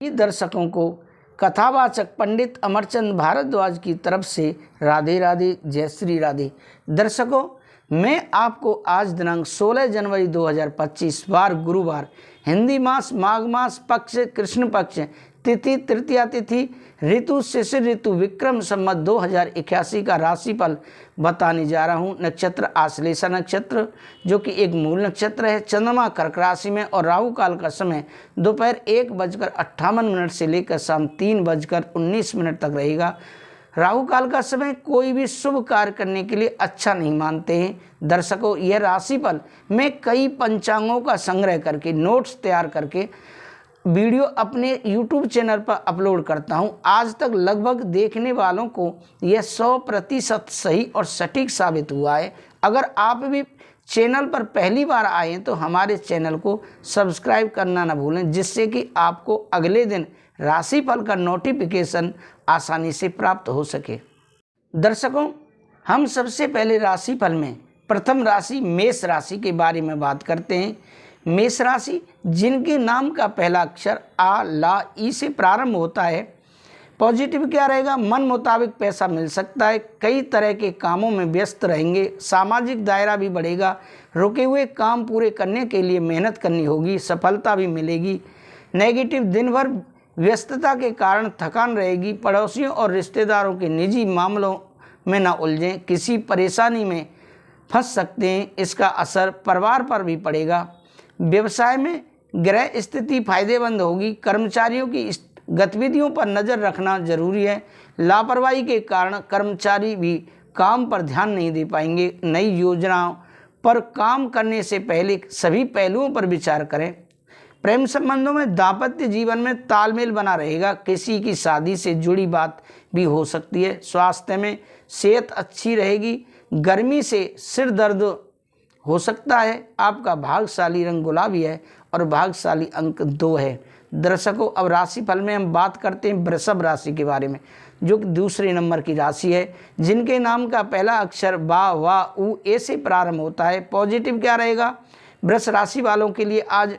दर्शकों को कथावाचक पंडित अमरचंद भारद्वाज की तरफ से राधे राधे, जय श्री राधे। दर्शकों, मैं आपको आज दिनांक 16 जनवरी 2025 वार गुरुवार, हिंदी मास माघ मास, पक्ष कृष्ण पक्ष, तिथि तृतीया तिथि, ऋतु शिशिर ऋतु, विक्रम संवत 2081 का राशिफल बताने जा रहा हूं। नक्षत्र आश्लेषा नक्षत्र, जो कि एक मूल नक्षत्र है। चंद्रमा कर्क राशि में और राहु काल का समय दोपहर 1:58 से लेकर शाम 3:19 तक रहेगा। राहु काल का समय कोई भी शुभ कार्य करने के लिए अच्छा नहीं मानते हैं। दर्शकों, यह राशिफल मैं कई पंचांगों का संग्रह करके, नोट्स तैयार करके वीडियो अपने YouTube चैनल पर अपलोड करता हूं। आज तक लगभग देखने वालों को यह 100% सही और सटीक साबित हुआ है। अगर आप भी चैनल पर पहली बार आए हैं तो हमारे चैनल को सब्सक्राइब करना ना भूलें, जिससे कि आपको अगले दिन राशिफल का नोटिफिकेशन आसानी से प्राप्त हो सके। दर्शकों, हम सबसे पहले राशिफल में प्रथम राशि मेष राशि के बारे में बात करते हैं। मेष राशि जिनके नाम का पहला अक्षर आ, ला, ई से प्रारंभ होता है। पॉजिटिव क्या रहेगा? मन मुताबिक पैसा मिल सकता है। कई तरह के कामों में व्यस्त रहेंगे। सामाजिक दायरा भी बढ़ेगा। रुके हुए काम पूरे करने के लिए मेहनत करनी होगी, सफलता भी मिलेगी। नेगेटिव, दिन भर व्यस्तता के कारण थकान रहेगी। पड़ोसियों और रिश्तेदारों के निजी मामलों में न उलझें, किसी परेशानी में फंस सकते हैं। इसका असर परिवार पर भी पड़ेगा। व्यवसाय में ग्रह स्थिति फायदेमंद होगी। कर्मचारियों की गतिविधियों पर नज़र रखना जरूरी है। लापरवाही के कारण कर्मचारी भी काम पर ध्यान नहीं दे पाएंगे। नई योजनाओं पर काम करने से पहले सभी पहलुओं पर विचार करें। प्रेम संबंधों में दाम्पत्य जीवन में तालमेल बना रहेगा। किसी की शादी से जुड़ी बात भी हो सकती है। स्वास्थ्य में सेहत अच्छी रहेगी। गर्मी से सिर दर्द हो सकता है। आपका भाग्यशाली रंग गुलाबी है और भाग्यशाली अंक 2 है। दर्शकों, अब राशिफल में हम बात करते हैं वृषभ राशि के बारे में, जो कि दूसरे नंबर की राशि है। जिनके नाम का पहला अक्षर बा, वा, उ, ए से प्रारंभ होता है। पॉजिटिव क्या रहेगा? वृष राशि वालों के लिए आज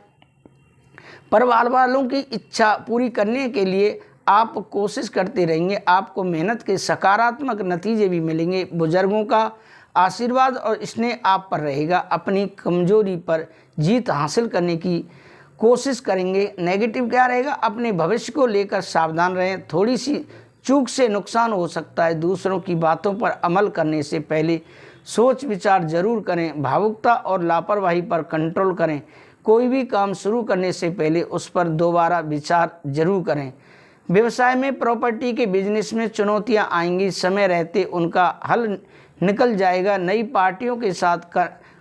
परिवार वालों की इच्छा पूरी करने के लिए आप कोशिश करते रहेंगे। आपको मेहनत के सकारात्मक नतीजे भी मिलेंगे। बुजुर्गों का आशीर्वाद और स्नेह आप पर रहेगा। अपनी कमजोरी पर जीत हासिल करने की कोशिश करेंगे। नेगेटिव क्या रहेगा? अपने भविष्य को लेकर सावधान रहें। थोड़ी सी चूक से नुकसान हो सकता है। दूसरों की बातों पर अमल करने से पहले सोच विचार जरूर करें। भावुकता और लापरवाही पर कंट्रोल करें। कोई भी काम शुरू करने से पहले उस पर दोबारा विचार जरूर करें। व्यवसाय में, प्रॉपर्टी के बिजनेस में चुनौतियां आएंगी। समय रहते उनका हल निकल जाएगा। नई पार्टियों के साथ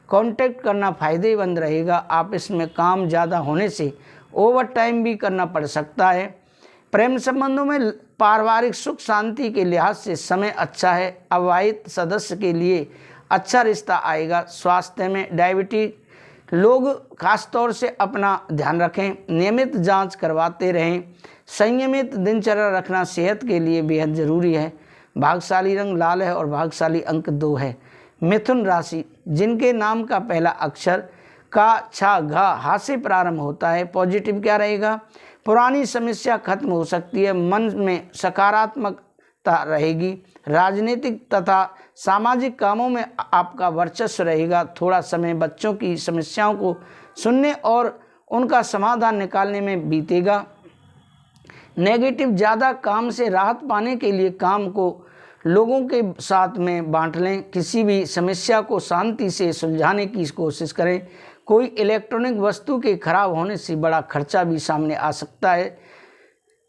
कांटेक्ट करना फायदेमंद रहेगा। ऑफिस में काम ज़्यादा होने से ओवर टाइम भी करना पड़ सकता है। प्रेम संबंधों में पारिवारिक सुख शांति के लिहाज से समय अच्छा है। अविवाहित सदस्य के लिए अच्छा रिश्ता आएगा। स्वास्थ्य में डायबिटीज लोग खासतौर से अपना ध्यान रखें। नियमित जांच करवाते रहें। संयमित दिनचर्या रखना सेहत के लिए बेहद ज़रूरी है। भाग्यशाली रंग लाल है और भाग्यशाली अंक 2 है। मिथुन राशि जिनके नाम का पहला अक्षर का, छा, घा, हा से प्रारंभ होता है। पॉजिटिव क्या रहेगा? पुरानी समस्या खत्म हो सकती है। मन में सकारात्मकता रहेगी। राजनीतिक तथा सामाजिक कामों में आपका वर्चस्व रहेगा। थोड़ा समय बच्चों की समस्याओं को सुनने और उनका समाधान निकालने में बीतेगा। नेगेटिव, ज़्यादा काम से राहत पाने के लिए काम को लोगों के साथ में बांट लें। किसी भी समस्या को शांति से सुलझाने की कोशिश करें। कोई इलेक्ट्रॉनिक वस्तु के खराब होने से बड़ा खर्चा भी सामने आ सकता है।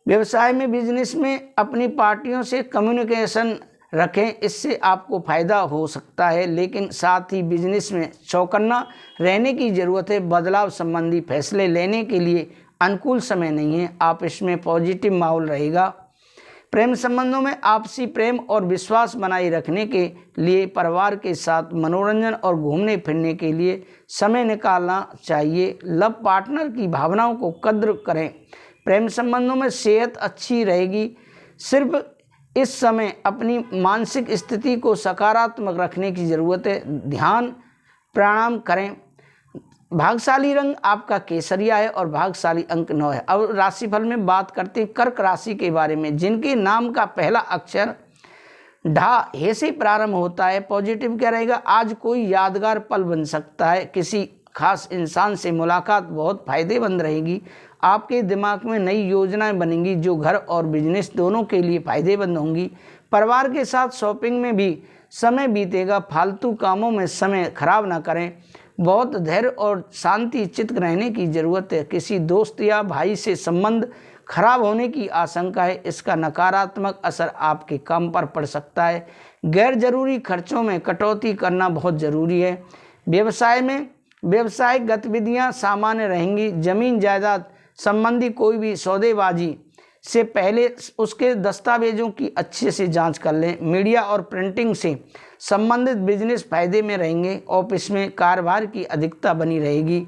व्यवसाय में, बिजनेस में अपनी पार्टियों से कम्युनिकेशन रखें। इससे आपको फ़ायदा हो सकता है, लेकिन साथ ही बिजनेस में चौकन्ना रहने की ज़रूरत है। बदलाव संबंधी फैसले लेने के लिए अनुकूल समय नहीं है। आप इसमें पॉजिटिव माहौल रहेगा। प्रेम संबंधों में आपसी प्रेम और विश्वास बनाए रखने के लिए परिवार के साथ मनोरंजन और घूमने फिरने के लिए समय निकालना चाहिए। लव पार्टनर की भावनाओं को कद्र करें। प्रेम संबंधों में सेहत अच्छी रहेगी। सिर्फ इस समय अपनी मानसिक स्थिति को सकारात्मक रखने की ज़रूरत है। ध्यान प्राणायाम करें। भाग्यशाली रंग आपका केसरिया है और भाग्यशाली अंक 9 है। अब राशिफल में बात करते हैं कर्क राशि के बारे में, जिनके नाम का पहला अक्षर ढा हे से प्रारंभ होता है। पॉजिटिव क्या रहेगा, आज कोई यादगार पल बन सकता है। किसी खास इंसान से मुलाकात बहुत फायदेमंद रहेगी। आपके दिमाग में नई योजनाएं बनेंगी जो घर और बिजनेस दोनों के लिए फायदेमंद होंगी। परिवार के साथ शॉपिंग में भी समय बीतेगा। फालतू कामों में समय खराब ना करें। बहुत धैर्य और शांति चित्त रहने की ज़रूरत है। किसी दोस्त या भाई से संबंध खराब होने की आशंका है। इसका नकारात्मक असर आपके काम पर पड़ सकता है। गैर जरूरी खर्चों में कटौती करना बहुत ज़रूरी है। व्यवसाय में व्यावसायिक गतिविधियां सामान्य रहेंगी। जमीन जायदाद संबंधी कोई भी सौदेबाजी से पहले उसके दस्तावेजों की अच्छे से जांच कर लें। मीडिया और प्रिंटिंग से संबंधित बिजनेस फायदे में रहेंगे। ऑफिस में कारोबार की अधिकता बनी रहेगी।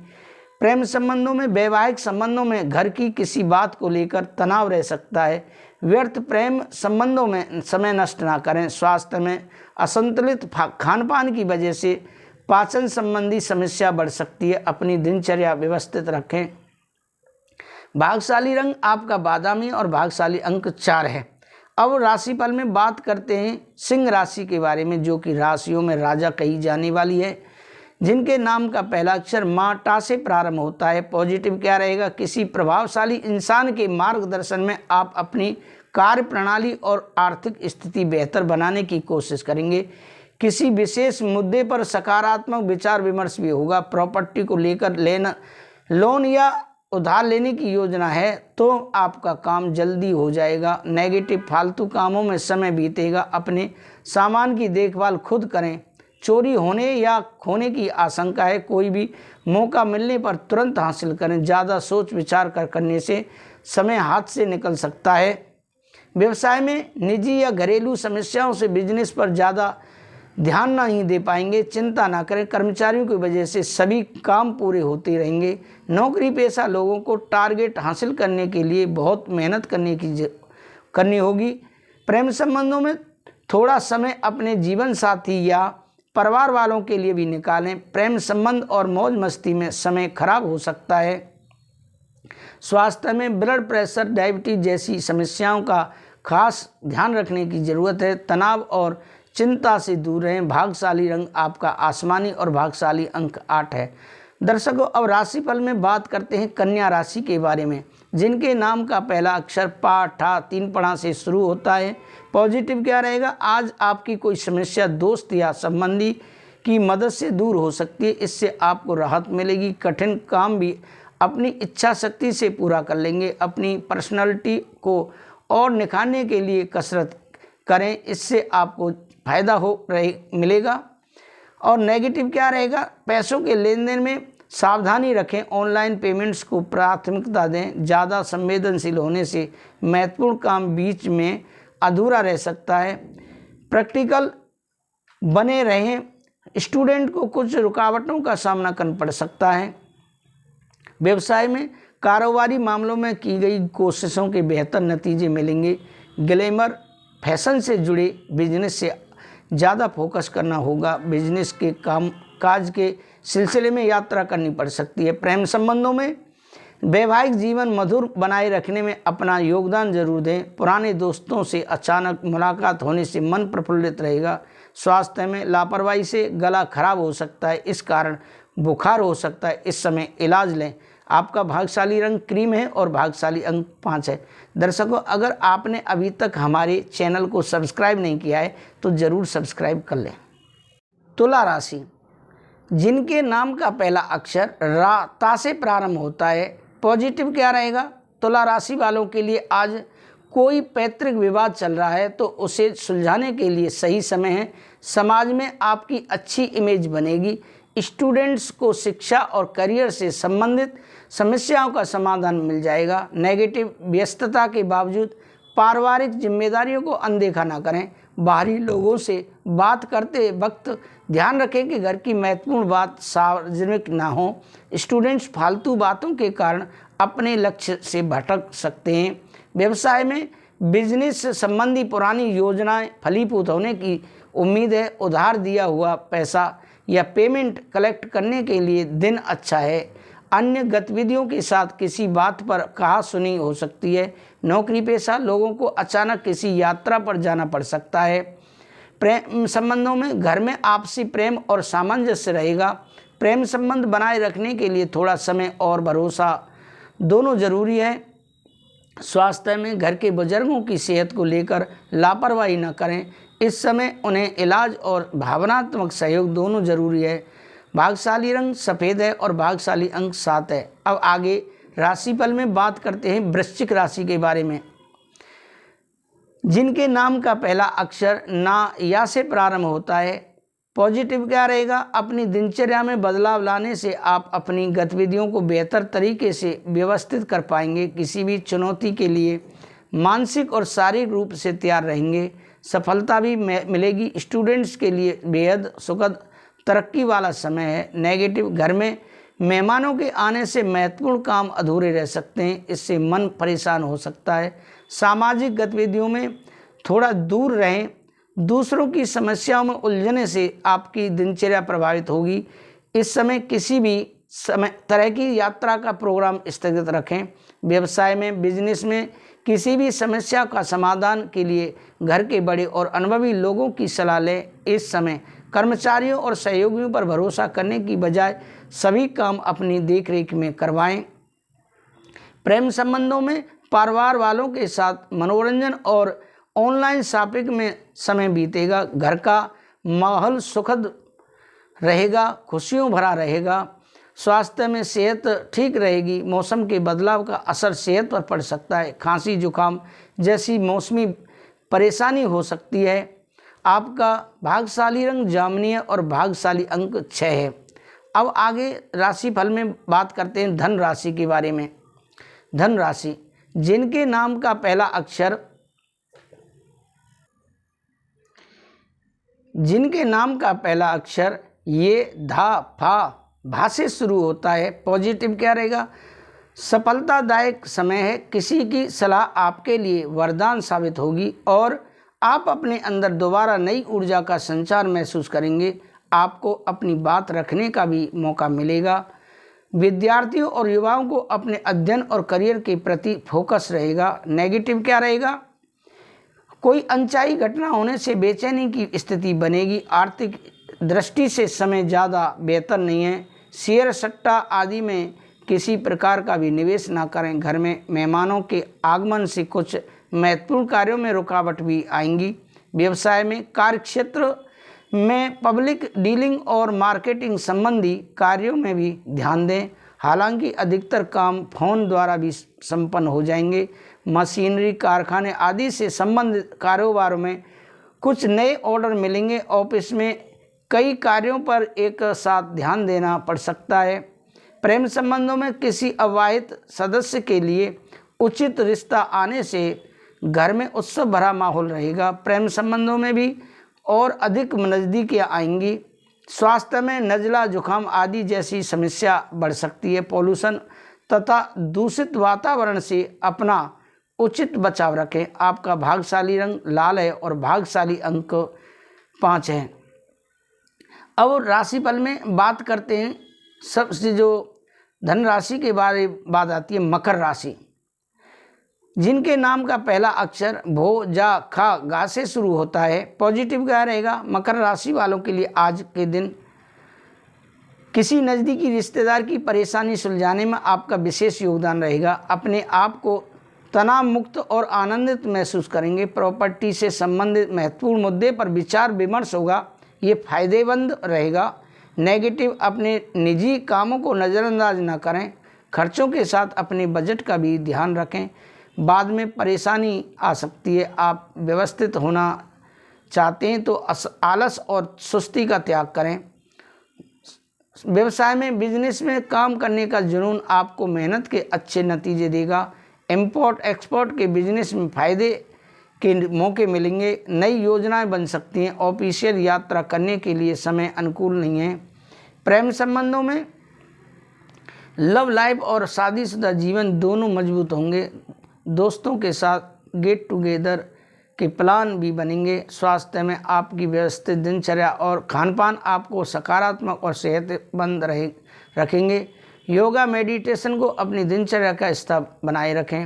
प्रेम संबंधों में वैवाहिक संबंधों में घर की किसी बात को लेकर तनाव रह सकता है। व्यर्थ प्रेम संबंधों में समय नष्ट ना करें। स्वास्थ्य में असंतुलित खान पान की वजह से पाचन संबंधी समस्या बढ़ सकती है। अपनी दिनचर्या व्यवस्थित रखें। भाग्यशाली रंग आपका बादामी और भाग्यशाली अंक 4 है। अब राशिफल में बात करते हैं सिंह राशि के बारे में, जो कि राशियों में राजा कही जाने वाली है, जिनके नाम का पहला अक्षर माँ टा से प्रारंभ होता है। पॉजिटिव क्या रहेगा, किसी प्रभावशाली इंसान के मार्गदर्शन में आप अपनी कार्य प्रणाली और आर्थिक स्थिति बेहतर बनाने की कोशिश करेंगे। किसी विशेष मुद्दे पर सकारात्मक विचार विमर्श भी होगा। प्रॉपर्टी को लेकर लोन या उधार लेने की योजना है तो आपका काम जल्दी हो जाएगा। नेगेटिव फालतू कामों में समय बीतेगा। अपने सामान की देखभाल खुद करें। चोरी होने या खोने की आशंका है। कोई भी मौका मिलने पर तुरंत हासिल करें। ज़्यादा सोच विचार करने से समय हाथ से निकल सकता है। व्यवसाय में निजी या घरेलू समस्याओं से बिजनेस पर ज़्यादा ध्यान नहीं दे पाएंगे। चिंता ना करें, कर्मचारियों की वजह से सभी काम पूरे होते रहेंगे। नौकरी पेशा लोगों को टारगेट हासिल करने के लिए बहुत मेहनत करनी होगी। प्रेम संबंधों में थोड़ा समय अपने जीवन साथी या परिवार वालों के लिए भी निकालें। प्रेम संबंध और मौज मस्ती में समय खराब हो सकता है। स्वास्थ्य में ब्लड प्रेशर, डायबिटीज जैसी समस्याओं का खास ध्यान रखने की ज़रूरत है। तनाव और चिंता से दूर रहें। भाग्यशाली रंग आपका आसमानी और भाग्यशाली अंक 8 है। दर्शकों, अब राशिफल में बात करते हैं कन्या राशि के बारे में, जिनके नाम का पहला अक्षर पा ठा 3 पढ़ा से शुरू होता है। पॉजिटिव क्या रहेगा, आज आपकी कोई समस्या दोस्त या संबंधी की मदद से दूर हो सकती है। इससे आपको राहत मिलेगी। कठिन काम भी अपनी इच्छा शक्ति से पूरा कर लेंगे। अपनी पर्सनालिटी को और निखारने के लिए कसरत करें, इससे आपको फ़ायदा मिलेगा। और नेगेटिव क्या रहेगा, पैसों के लेन देन में सावधानी रखें। ऑनलाइन पेमेंट्स को प्राथमिकता दें। ज़्यादा संवेदनशील होने से महत्वपूर्ण काम बीच में अधूरा रह सकता है। प्रैक्टिकल बने रहें। स्टूडेंट को कुछ रुकावटों का सामना करना पड़ सकता है। व्यवसाय में कारोबारी मामलों में की गई कोशिशों के बेहतर नतीजे मिलेंगे। ग्लैमर फैशन से जुड़े बिजनेस से ज़्यादा फोकस करना होगा। बिजनेस के काम काज के सिलसिले में यात्रा करनी पड़ सकती है। प्रेम संबंधों में वैवाहिक जीवन मधुर बनाए रखने में अपना योगदान जरूर दें। पुराने दोस्तों से अचानक मुलाकात होने से मन प्रफुल्लित रहेगा। स्वास्थ्य में लापरवाही से गला खराब हो सकता है, इस कारण बुखार हो सकता है। इस समय इलाज लें। आपका भाग्यशाली रंग क्रीम है और भाग्यशाली अंक 5 है। दर्शकों, अगर आपने अभी तक हमारे चैनल को सब्सक्राइब नहीं किया है तो ज़रूर सब्सक्राइब कर लें। तुला राशि, जिनके नाम का पहला अक्षर रा ता से प्रारंभ होता है। पॉजिटिव क्या रहेगा, तुला राशि वालों के लिए आज कोई पैतृक विवाद चल रहा है तो उसे सुलझाने के लिए सही समय है। समाज में आपकी अच्छी इमेज बनेगी। स्टूडेंट्स को शिक्षा और करियर से संबंधित समस्याओं का समाधान मिल जाएगा। नेगेटिव व्यस्तता के बावजूद पारिवारिक जिम्मेदारियों को अनदेखा ना करें। बाहरी लोगों से बात करते वक्त ध्यान रखें कि घर की महत्वपूर्ण बात सार्वजनिक ना हो। स्टूडेंट्स फालतू बातों के कारण अपने लक्ष्य से भटक सकते हैं। व्यवसाय में बिजनेस संबंधी पुरानी योजनाएं फलीभूत होने की उम्मीद है। उधार दिया हुआ पैसा या पेमेंट कलेक्ट करने के लिए दिन अच्छा है। अन्य गतिविधियों के साथ किसी बात पर कहा-सुनी हो सकती है। नौकरी पेशा लोगों को अचानक किसी यात्रा पर जाना पड़ सकता है। प्रेम संबंधों में घर में आपसी प्रेम और सामंजस्य रहेगा। प्रेम संबंध बनाए रखने के लिए थोड़ा समय और भरोसा दोनों जरूरी है। स्वास्थ्य में घर के बुजुर्गों की सेहत को लेकर लापरवाही न करें। इस समय उन्हें इलाज और भावनात्मक सहयोग दोनों जरूरी है। भाग्यशाली रंग सफ़ेद है और भाग्यशाली अंक 7 है। अब आगे राशिफल में बात करते हैं वृश्चिक राशि के बारे में। जिनके नाम का पहला अक्षर ना या से प्रारंभ होता है। पॉजिटिव क्या रहेगा? अपनी दिनचर्या में बदलाव लाने से आप अपनी गतिविधियों को बेहतर तरीके से व्यवस्थित कर पाएंगे। किसी भी चुनौती के लिए मानसिक और शारीरिक रूप से तैयार रहेंगे। सफलता भी मिलेगी। स्टूडेंट्स के लिए बेहद सुखद तरक्की वाला समय है। नेगेटिव, घर में मेहमानों के आने से महत्वपूर्ण काम अधूरे रह सकते हैं। इससे मन परेशान हो सकता है। सामाजिक गतिविधियों में थोड़ा दूर रहें। दूसरों की समस्याओं में उलझने से आपकी दिनचर्या प्रभावित होगी। इस समय किसी भी तरह की यात्रा का प्रोग्राम स्थगित रखें। व्यवसाय में, बिजनेस में किसी भी समस्या का समाधान के लिए घर के बड़े और अनुभवी लोगों की सलाह लें। इस समय कर्मचारियों और सहयोगियों पर भरोसा करने की बजाय सभी काम अपनी देखरेख में करवाएं। प्रेम संबंधों में परिवार वालों के साथ मनोरंजन और ऑनलाइन शॉपिंग में समय बीतेगा। घर का माहौल सुखद रहेगा, खुशियों भरा रहेगा। स्वास्थ्य में सेहत ठीक रहेगी। मौसम के बदलाव का असर सेहत पर पड़ सकता है। खांसी, जुकाम जैसी मौसमी परेशानी हो सकती है। आपका भाग्यशाली रंग जामुनी है और भाग्यशाली अंक 6 है। अब आगे राशिफल में बात करते हैं धन राशि के बारे में। धन राशि, जिनके नाम का पहला अक्षर ये भा से शुरू होता है। पॉजिटिव क्या रहेगा? सफलतादायक समय है। किसी की सलाह आपके लिए वरदान साबित होगी और आप अपने अंदर दोबारा नई ऊर्जा का संचार महसूस करेंगे। आपको अपनी बात रखने का भी मौका मिलेगा। विद्यार्थियों और युवाओं को अपने अध्ययन और करियर के प्रति फोकस रहेगा। नेगेटिव क्या रहेगा? कोई अनचाही घटना होने से बेचैनी की स्थिति बनेगी। आर्थिक दृष्टि से समय ज़्यादा बेहतर नहीं है। शेयर सट्टा आदि में किसी प्रकार का भी निवेश ना करें। घर में मेहमानों के आगमन से कुछ महत्वपूर्ण कार्यों में रुकावट भी आएंगी। व्यवसाय में, कार्यक्षेत्र में पब्लिक डीलिंग और मार्केटिंग संबंधी कार्यों में भी ध्यान दें। हालांकि अधिकतर काम फोन द्वारा भी संपन्न हो जाएंगे। मशीनरी, कारखाने आदि से संबंधित कारोबारों में कुछ नए ऑर्डर मिलेंगे। ऑफिस में कई कार्यों पर एक साथ ध्यान देना पड़ सकता है। प्रेम संबंधों में किसी अविवाहित सदस्य के लिए उचित रिश्ता आने से घर में उत्सव भरा माहौल रहेगा। प्रेम संबंधों में भी और अधिक नज़दीकियाँ आएंगी। स्वास्थ्य में नज़ला, जुकाम आदि जैसी समस्या बढ़ सकती है। पॉल्यूशन तथा दूषित वातावरण से अपना उचित बचाव रखें। आपका भाग्यशाली रंग लाल है और भाग्यशाली अंक 5 है। अब राशिफल में बात करते हैं। सबसे जो धन राशि के बारे बात आती है मकर राशि, जिनके नाम का पहला अक्षर भो, जा, खा, गा से शुरू होता है। पॉजिटिव क्या रहेगा? मकर राशि वालों के लिए आज के दिन किसी नज़दीकी रिश्तेदार की परेशानी सुलझाने में आपका विशेष योगदान रहेगा। अपने आप को तनाव मुक्त और आनंदित महसूस करेंगे। प्रॉपर्टी से संबंधित महत्वपूर्ण मुद्दे पर विचार विमर्श होगा, ये फायदेमंद रहेगा। नेगेटिव, अपने निजी कामों को नज़रअंदाज न करें। खर्चों के साथ अपने बजट का भी ध्यान रखें, बाद में परेशानी आ सकती है। आप व्यवस्थित होना चाहते हैं तो आलस और सुस्ती का त्याग करें। व्यवसाय में, बिजनेस में काम करने का जुनून आपको मेहनत के अच्छे नतीजे देगा। इंपोर्ट एक्सपोर्ट के बिजनेस में फायदे के मौके मिलेंगे। नई योजनाएं बन सकती हैं। ऑफिशियल यात्रा करने के लिए समय अनुकूल नहीं है। प्रेम संबंधों में लव लाइफ और शादीशुदा जीवन दोनों मजबूत होंगे। दोस्तों के साथ गेट टुगेदर के प्लान भी बनेंगे। स्वास्थ्य में आपकी व्यवस्थित दिनचर्या और खान-पान आपको सकारात्मक और सेहतमंद रखेंगे। योगा मेडिटेशन को अपनी दिनचर्या का हिस्सा बनाए रखें।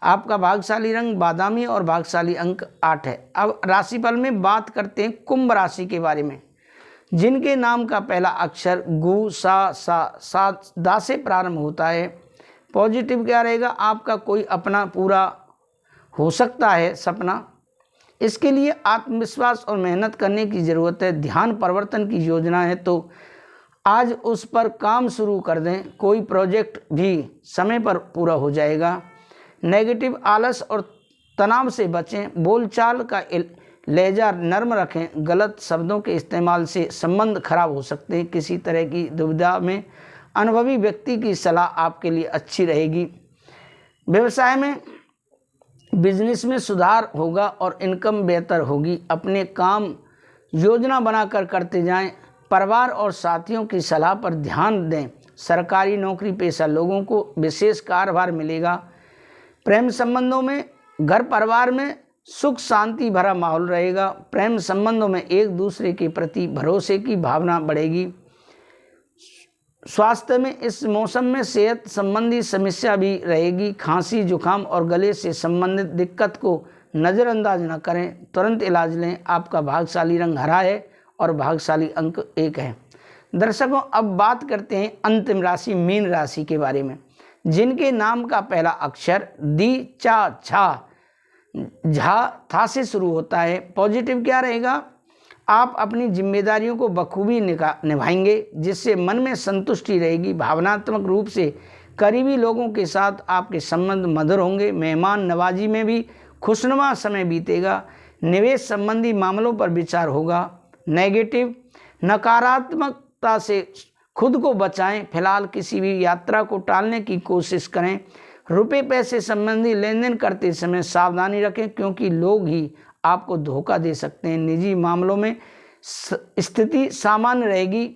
आपका भाग्यशाली रंग बादामी और भाग्यशाली अंक 8 है। अब राशिफल में बात करते हैं कुंभ राशि के बारे में, जिनके नाम का पहला अक्षर गु सा दा से प्रारंभ होता है। पॉजिटिव क्या रहेगा? आपका कोई अपना पूरा हो सकता है सपना। इसके लिए आत्मविश्वास और मेहनत करने की ज़रूरत है। ध्यान परिवर्तन की योजना है तो आज उस पर काम शुरू कर दें। कोई प्रोजेक्ट भी समय पर पूरा हो जाएगा। नेगेटिव आलस और तनाव से बचें। बोलचाल का लहजा नर्म रखें। गलत शब्दों के इस्तेमाल से संबंध खराब हो सकते हैं। किसी तरह की दुविधा में अनुभवी व्यक्ति की सलाह आपके लिए अच्छी रहेगी। व्यवसाय में बिजनेस में सुधार होगा और इनकम बेहतर होगी। अपने काम योजना बनाकर करते जाएं। परिवार और साथियों की सलाह पर ध्यान दें। सरकारी नौकरी पेशा लोगों को विशेष कार्यभार मिलेगा। प्रेम संबंधों में घर परिवार में सुख शांति भरा माहौल रहेगा। प्रेम संबंधों में एक दूसरे के प्रति भरोसे की भावना बढ़ेगी। स्वास्थ्य में इस मौसम में सेहत संबंधी समस्या भी रहेगी। खांसी जुकाम और गले से संबंधित दिक्कत को नज़रअंदाज न करें, तुरंत इलाज लें। आपका भाग्यशाली रंग हरा है और भाग्यशाली अंक 1 है। दर्शकों, अब बात करते हैं अंतिम राशि मीन राशि के बारे में, जिनके नाम का पहला अक्षर दी चा छा झा था से शुरू होता है। पॉजिटिव क्या रहेगा? आप अपनी जिम्मेदारियों को बखूबी निभाएंगे, जिससे मन में संतुष्टि रहेगी। भावनात्मक रूप से करीबी लोगों के साथ आपके संबंध मधुर होंगे। मेहमान नवाजी में भी खुशनुमा समय बीतेगा। निवेश संबंधी मामलों पर विचार होगा। नेगेटिव नकारात्मकता से खुद को बचाएं। फिलहाल किसी भी यात्रा को टालने की कोशिश करें। रुपए पैसे संबंधी लेन देन करते समय सावधानी रखें, क्योंकि लोग ही आपको धोखा दे सकते हैं। निजी मामलों में स्थिति सामान्य रहेगी।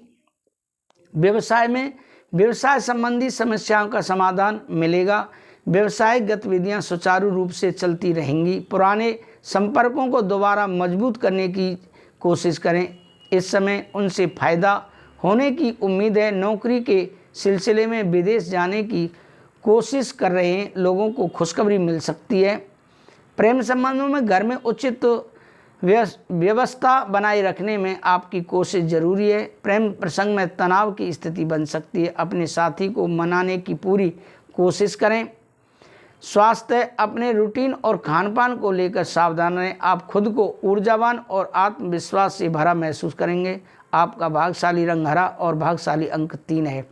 व्यवसाय में व्यवसाय संबंधी समस्याओं का समाधान मिलेगा। व्यवसायिक गतिविधियां सुचारू रूप से चलती रहेंगी। पुराने संपर्कों को दोबारा मजबूत करने की कोशिश करें। इस समय उनसे फायदा होने की उम्मीद है। नौकरी के सिलसिले में विदेश जाने की कोशिश कर रहे हैं लोगों को खुशखबरी मिल सकती है। प्रेम संबंधों में घर में उचित व्यवस्था बनाए रखने में आपकी कोशिश जरूरी है। प्रेम प्रसंग में तनाव की स्थिति बन सकती है। अपने साथी को मनाने की पूरी कोशिश करें। स्वास्थ्य, अपने रूटीन और खानपान को लेकर सावधान रहें। आप खुद को ऊर्जावान और आत्मविश्वास से भरा महसूस करेंगे। आपका भाग्यशाली रंग हरा और भाग्यशाली अंक 3 है।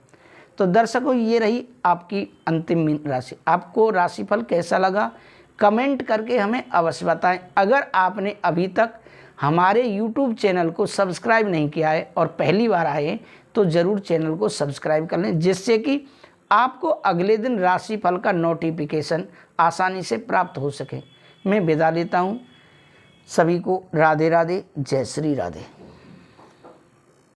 तो दर्शकों, ये रही आपकी अंतिम मीन राशि। आपको राशिफल कैसा लगा कमेंट करके हमें अवश्य बताएं। अगर आपने अभी तक हमारे YouTube चैनल को सब्सक्राइब नहीं किया है और पहली बार आए तो ज़रूर चैनल को सब्सक्राइब कर लें, जिससे कि आपको अगले दिन राशिफल का नोटिफिकेशन आसानी से प्राप्त हो सके। मैं विदा लेता हूँ। सभी को राधे राधे, जय श्री राधे।